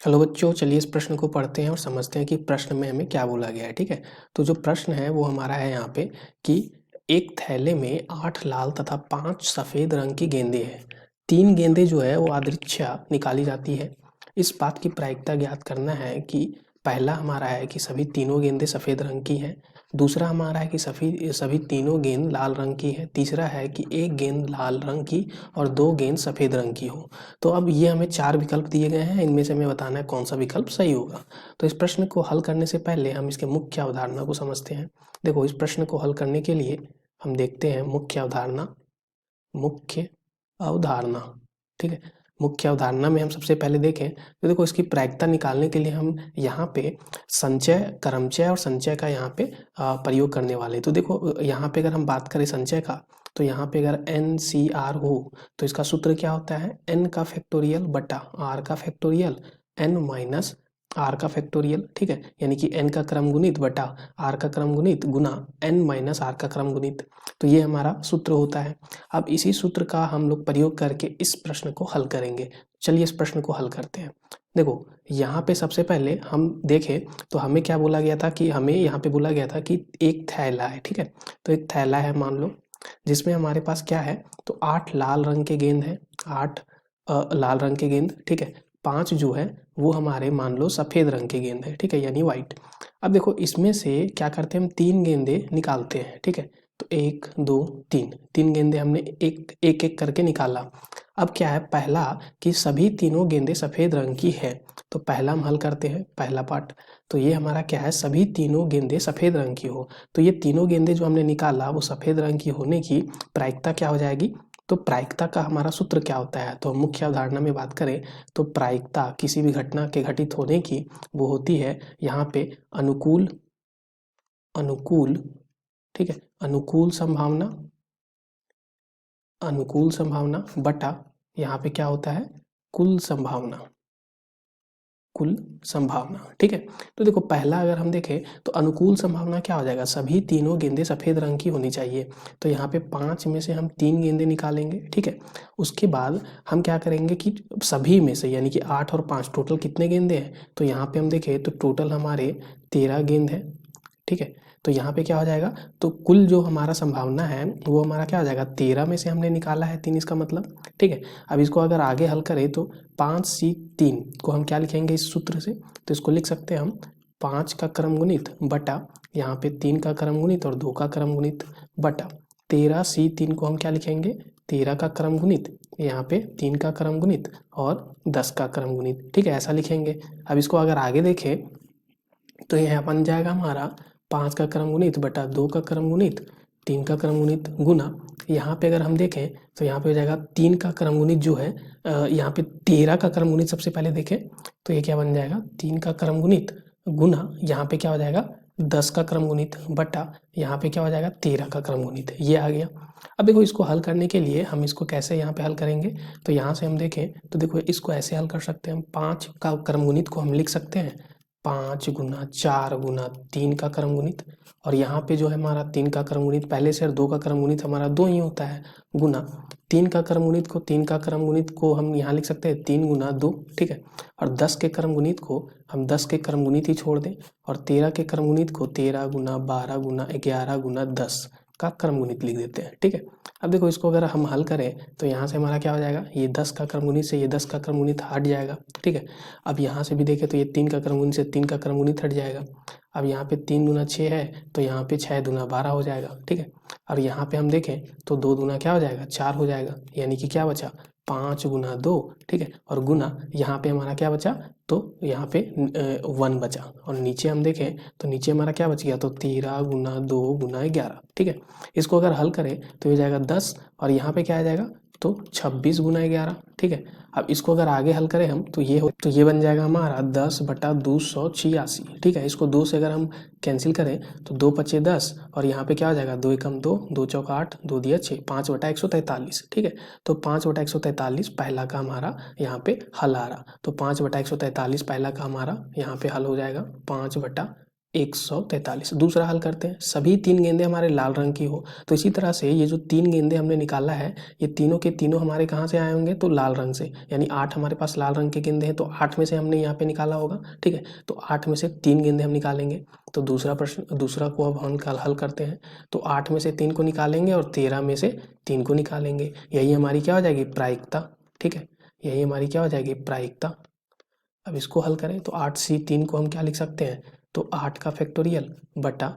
Hello बच्चों, चलिए इस प्रश्न को पढ़ते हैं और समझते हैं कि प्रश्न में हमें क्या बोला गया है। ठीक है, तो जो प्रश्न है वो हमारा है यहाँ पे कि एक थैले में 8 लाल तथा 5 सफ़ेद रंग की गेंदें हैं। 3 गेंदें जो है वो यादृच्छा निकाली जाती है। इस बात की प्रायिकता ज्ञात करना है कि पहला हमारा है कि सभी तीनों गेंदें सफ़ेद रंग की हैं। दूसरा हमारा है कि सभी सभी तीनों गेंद लाल रंग की है। तीसरा है कि एक गेंद लाल रंग की और 2 गेंद सफ़ेद रंग की हो। तो अब ये हमें 4 विकल्प दिए गए हैं, इनमें से हमें बताना है कौन सा विकल्प सही होगा। तो इस प्रश्न को हल करने से पहले हम इसके मुख्य अवधारणा को समझते हैं। देखो, इस प्रश्न को हल करने के लिए हम देखते हैं मुख्य अवधारणा। मुख्य अवधारणा, ठीक है। मुख्य अवधारणा में हम सबसे पहले देखें तो देखो, इसकी प्रायिकता निकालने के लिए हम यहाँ पे संचय, क्रमचय और संचय का यहाँ पे प्रयोग करने वाले। तो देखो, यहाँ पे अगर हम बात करें संचय का, तो यहाँ पे अगर NCR हो तो इसका सूत्र क्या होता है, n का फैक्टोरियल बटा r का फैक्टोरियल n माइनस r का फैक्टोरियल। ठीक है, यानी कि n का क्रम गुणित बटा r का क्रम गुणित गुना n माइनस r का क्रम गुणित। तो ये हमारा सूत्र होता है। अब इसी सूत्र का हम लोग प्रयोग करके इस प्रश्न को हल करेंगे। चलिए इस प्रश्न को हल करते हैं। देखो, यहाँ पे सबसे पहले हम देखें तो हमें क्या बोला गया था कि हमें यहाँ पे बोला गया था कि एक थैला है। ठीक है, तो एक थैला है मान लो, जिसमें हमारे पास क्या है, तो 8 लाल रंग के गेंद है। 8 लाल रंग के गेंद, ठीक है। 5 जो है वो हमारे मान लो सफ़ेद रंग के गेंद है, ठीक है, यानी वाइट। अब देखो, इसमें से क्या करते हैं, हम 3 गेंदे निकालते हैं। ठीक है, तो 1 2 3, 3 गेंदे हमने एक एक एक करके निकाला। अब क्या है, पहला कि सभी तीनों गेंदें सफ़ेद रंग की है। तो पहला हम हल करते हैं, पहला पार्ट। तो ये हमारा क्या है, सभी तीनों गेंदें सफ़ेद रंग की हो। तो ये तीनों गेंदें जो हमने निकाला वो सफ़ेद रंग की होने की प्रायिकता क्या हो जाएगी। तो प्रायिकता का हमारा सूत्र क्या होता है, तो मुख्य अवधारणा में बात करें तो प्रायिकता किसी भी घटना के घटित होने की वो होती है यहाँ पे अनुकूल, अनुकूल, ठीक है, अनुकूल संभावना, अनुकूल संभावना बटा यहाँ पे क्या होता है, कुल संभावना, कुल संभावना। ठीक है, तो देखो, पहला अगर हम देखें तो अनुकूल संभावना क्या हो जाएगा, सभी तीनों गेंदें सफ़ेद रंग की होनी चाहिए। तो यहाँ पे 5 में से हम 3 गेंदें निकालेंगे। ठीक है, उसके बाद हम क्या करेंगे कि सभी में से, यानी कि 8 और 5 टोटल कितने गेंदे हैं, तो यहाँ पे हम देखें तो टोटल हमारे 13 गेंद है। ठीक है, तो यहाँ पे क्या हो जाएगा, तो कुल जो हमारा संभावना है वो हमारा क्या हो जाएगा, 13 में से हमने निकाला है 3, इसका मतलब। ठीक है, अब इसको अगर आगे हल करें तो 5C3 को हम क्या लिखेंगे इस सूत्र से, तो इसको लिख सकते हैं हम 5 का क्रम गुणित बटा यहाँ पे 3 का क्रम गुणित और 2 का क्रम गुणित बटा 13C3 को हम क्या लिखेंगे, 13 का क्रम गुणित, यहाँ पे 3 का क्रम गुणित और 10 का क्रम गुणित। ठीक है, ऐसा लिखेंगे। अब इसको अगर आगे देखें तो यह बन जाएगा हमारा 5 का क्रम गुणित बटा 2 का क्रम गुणित, 3 का क्रम गुणित गुना, यहाँ पे अगर हम देखें तो यहाँ पे हो जाएगा 3 का क्रम गुणित जो है, यहाँ पे 13 का क्रम गुणित सबसे पहले देखें तो ये क्या बन जाएगा, 3 का क्रम गुणित गुना, यहाँ पे क्या हो जाएगा 10 का क्रम गुणित बटा यहाँ पे क्या हो जाएगा 13 का क्रम गुणित, ये आ गया। अब देखो, इसको हल करने के लिए हम इसको कैसे यहाँ पे हल करेंगे, तो यहाँ से हम देखें तो देखो, इसको ऐसे हल कर सकते हैं हम, 5 का क्रम गुणित को हम लिख सकते हैं 5 गुना 4 गुना 3 का क्रम गुणित, और यहाँ पे जो है हमारा 3 का क्रम गुणित पहले से, और 2 का क्रम गुणित हमारा 2 ही होता है, गुना 3 का क्रम गुणित को, 3 का क्रम गुणित को हम यहाँ लिख सकते हैं 3 गुना 2। ठीक है, और 10 के क्रम गुणित को हम 10 के क्रम गुणित ही छोड़ दें, और 13 के क्रम गुणित को 13 गुना 12 गुना 11 गुना 10 का क्रम गुणित लिख देते हैं। ठीक है, अब देखो, इसको अगर हम हल करें तो यहाँ से हमारा क्या हो जाएगा, ये 10 का क्रम गुणित से ये 10 का क्रम गुणित हट जाएगा। ठीक है, अब यहाँ से भी देखें तो ये 3 का क्रम गुणित से 3 का क्रम गुणित हट जाएगा। अब यहाँ पे 3 दूना 6 है तो यहाँ पे 6 दूना 12 हो जाएगा। ठीक है, और यहाँ पे हम देखें तो 2 दूना क्या हो जाएगा, 4 हो जाएगा, यानी कि क्या बचा 5 गुना 2। ठीक है, और गुना यहाँ पे हमारा क्या बचा, तो यहाँ पे 1 बचा, और नीचे हम देखें तो नीचे हमारा क्या बच गया, तो 13 गुना 2 गुना 11। ठीक है, इसको अगर हल करें तो ये जाएगा 10, और यहाँ पे क्या आ जाएगा, तो 26 गुना 11। ठीक है, अब इसको अगर आगे हल करें हम तो ये बन जाएगा हमारा 10 बटा 286। ठीक है, इसको 2 से अगर हम कैंसिल करें तो 2 पचे 10, और यहाँ पे क्या हो जाएगा, 2 एकम 2, 2 चौका 8, 2 दिया 6, 5 बटा 143। ठीक है, तो 5 बटा 143 पहला का हमारा यहाँ पे हल आ रहा। तो 5 बटा 143 पहला का हमारा यहाँ पे हल हो जाएगा 5 बटा 143। दूसरा हल करते हैं, सभी 3 गेंदें हमारे लाल रंग की हो, तो इसी तरह से ये जो 3 गेंदें हमने निकाला है ये तीनों के तीनों हमारे कहाँ से आए होंगे, तो लाल रंग से, यानी 8 हमारे पास लाल रंग के गेंदे हैं, तो 8 में से हमने यहाँ पे निकाला होगा, ठीक है। तो 8 में से 3 गेंदे हम निकालेंगे। तो दूसरा प्रश्न, दूसरा को अब हम कल हल करते हैं। तो 8 में से 3 को निकालेंगे और 13 में से 3 को निकालेंगे, यही हमारी क्या हो जाएगी, प्रायिकता, ठीक है। यही हमारी क्या हो जाएगी, प्रायिकता। अब इसको हल करें तो 8C3 को हम क्या लिख सकते हैं, तो 8 का फैक्टोरियल बटा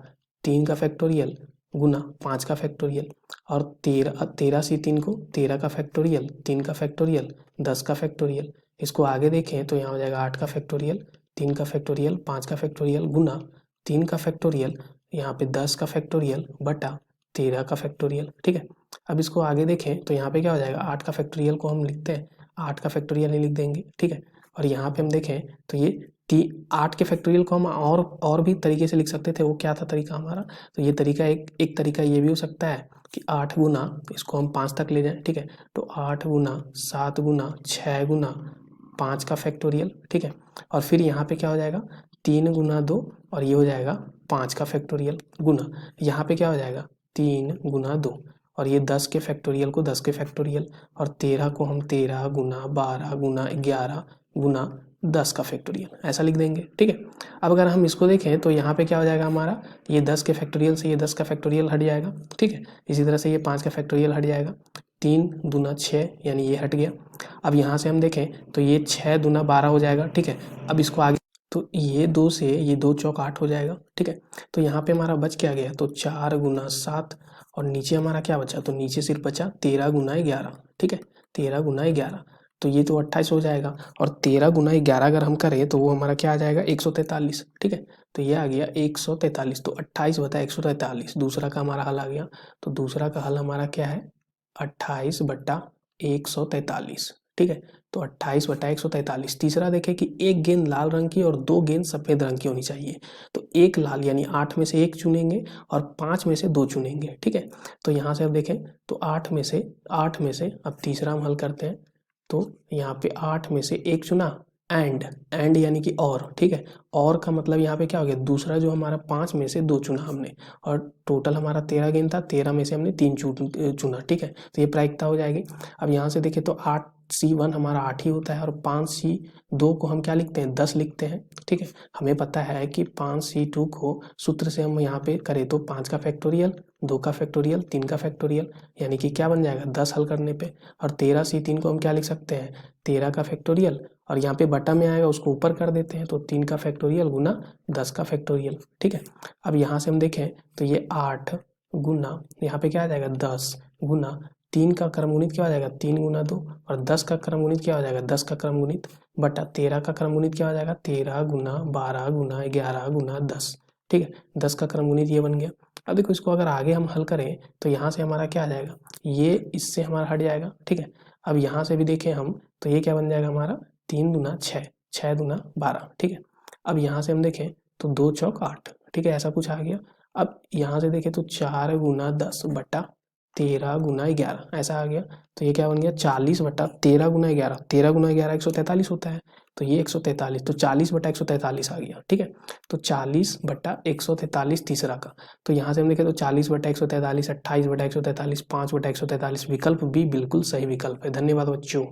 3 का फैक्टोरियल गुना 5 का फैक्टोरियल, और 13C3 को 13 का फैक्टोरियल, 3 का फैक्टोरियल, 10 का फैक्टोरियल। इसको आगे देखें तो यहाँ हो जाएगा 8 का फैक्टोरियल, 3 का फैक्टोरियल, 5 का फैक्टोरियल गुना 3 का फैक्टोरियल, यहाँ पे 10 का फैक्टोरियल बटा 13 का फैक्टोरियल, ठीक है। अब इसको आगे देखें तो यहाँ पे क्या हो जाएगा, 8 का फैक्टोरियल को हम लिखते हैं, 8 का फैक्टोरियल नहीं लिख देंगे, ठीक है। और यहाँ पे हम देखें तो ये 8 के फैक्टोरियल को हम और भी तरीके से लिख सकते थे, वो क्या था तरीका हमारा, तो ये तरीका एक तरीका ये भी हो सकता है कि 8 गुना, इसको हम 5 तक ले जाएं, ठीक है। तो 8 गुना 7 गुना 6 गुना 5 का फैक्टोरियल, ठीक है। और फिर यहाँ पे क्या हो जाएगा, 3 गुना 2, और ये हो जाएगा 5 का फैक्टोरियल गुना, यहाँ पे क्या हो जाएगा 3 गुना 2, और ये 10 के फैक्टोरियल को 10 के फैक्टोरियल, और 13 को हम 13 गुना 12 गुना 11 गुना 10 का फैक्टोरियल, ऐसा लिख देंगे, ठीक है। अब अगर हम इसको देखें तो यहाँ पे क्या हो जाएगा हमारा, ये 10 के फैक्टोरियल से ये 10 का फैक्टोरियल हट जाएगा, ठीक है। इसी तरह से ये 5 का फैक्टोरियल हट जाएगा, 3 दूना 6 यानी ये हट गया। अब यहाँ से हम देखें तो ये 6 दूना 12 हो जाएगा, ठीक है। अब इसको आगे तो ये 2 से ये 2 चौक 8 हो जाएगा, ठीक है। तो यहाँ पे हमारा बच क्या गया, तो 4 गुना 7, और नीचे हमारा क्या बचा, तो नीचे सिर्फ बचा 13 गुना 11, ठीक है। 13 गुना 11, तो ये तो 28 हो जाएगा, और 13 गुना 11 अगर हम करें तो वो हमारा क्या आ जाएगा, 143, ठीक है। तो ये आ गया 143, तो 28 बटा 143 दूसरा का हमारा हल आ गया। तो दूसरा का हल हमारा क्या है, 28 बटा 143, ठीक है। तो 28 बटा 143। तीसरा देखें कि एक गेंद लाल रंग की और 2 गेंद सफ़ेद रंग की होनी चाहिए, तो एक लाल यानी 8 में से 1 चुनेंगे और 5 में से 2 चुनेंगे, ठीक है। तो यहाँ से अब देखें तो 8 में से अब तीसरा हम हल करते हैं, तो यहाँ पे 8 में से 1 चुना, एंड यानी कि और, ठीक है। और का मतलब यहाँ पे क्या हो गया, दूसरा जो हमारा 5 में से 2 चुना हमने, और टोटल हमारा 13 गेंद था, 13 में से हमने 3 चुना, ठीक है। तो ये प्रायिकता हो जाएगी। अब यहाँ से देखें तो 8C1 हमारा 8 ही होता है, और 5C2 को हम क्या लिखते हैं, 10 लिखते हैं, ठीक है। हमें पता है कि 5C2 को सूत्र से हम यहाँ पे करें तो 5 का फैक्टोरियल, 2 का फैक्टोरियल, 3 का फैक्टोरियल, यानी कि क्या बन जाएगा 10 हल करने पे। और 13C3 को हम क्या लिख सकते हैं, 13 का फैक्टोरियल, और यहाँ पे बटा में आएगा उसको ऊपर कर देते हैं, तो 3 का फैक्टोरियल गुना 10 का फैक्टोरियल, ठीक है। अब यहाँ से हम देखें तो ये 8 गुना यहाँ पे क्या आ जाएगा 10 गुना 3 का क्रमगुणित क्या हो जाएगा 3 गुना 2, और 10 का क्रमगुणित क्या हो जाएगा 10 का क्रमगुणित बटा 13 का क्रमगुणित क्या हो जाएगा 13 गुना 12 गुना 11 गुना 10, ठीक है। 10 का क्रमगुणित ये बन गया। अब देखो इसको अगर आगे हम हल करें तो यहाँ से हमारा क्या आ जाएगा, ये इससे हमारा हट जाएगा, ठीक है। अब यहाँ से भी देखें हम तो ये क्या बन जाएगा हमारा 3 दूना 6, 6 दूना 12, ठीक है। अब यहाँ से हम देखें तो 2 चौक 8, ठीक है, ऐसा कुछ आ गया। अब यहाँ से देखें तो 4 गुना 10 बटा 13 गुना 11 ऐसा आ गया। तो ये क्या बन गया 40 बटा 13 गुना 11, 13 गुना 11 143 होता है, तो ये 143, तो 40 बटा 143 आ गया, ठीक है। तो 40 बटा 143 तीसरा का, तो यहाँ से हम देखें तो 40 बटा 143, 28 बटा 143, 5 बटा 143, विकल्प बी बिल्कुल सही विकल्प है। धन्यवाद बच्चों।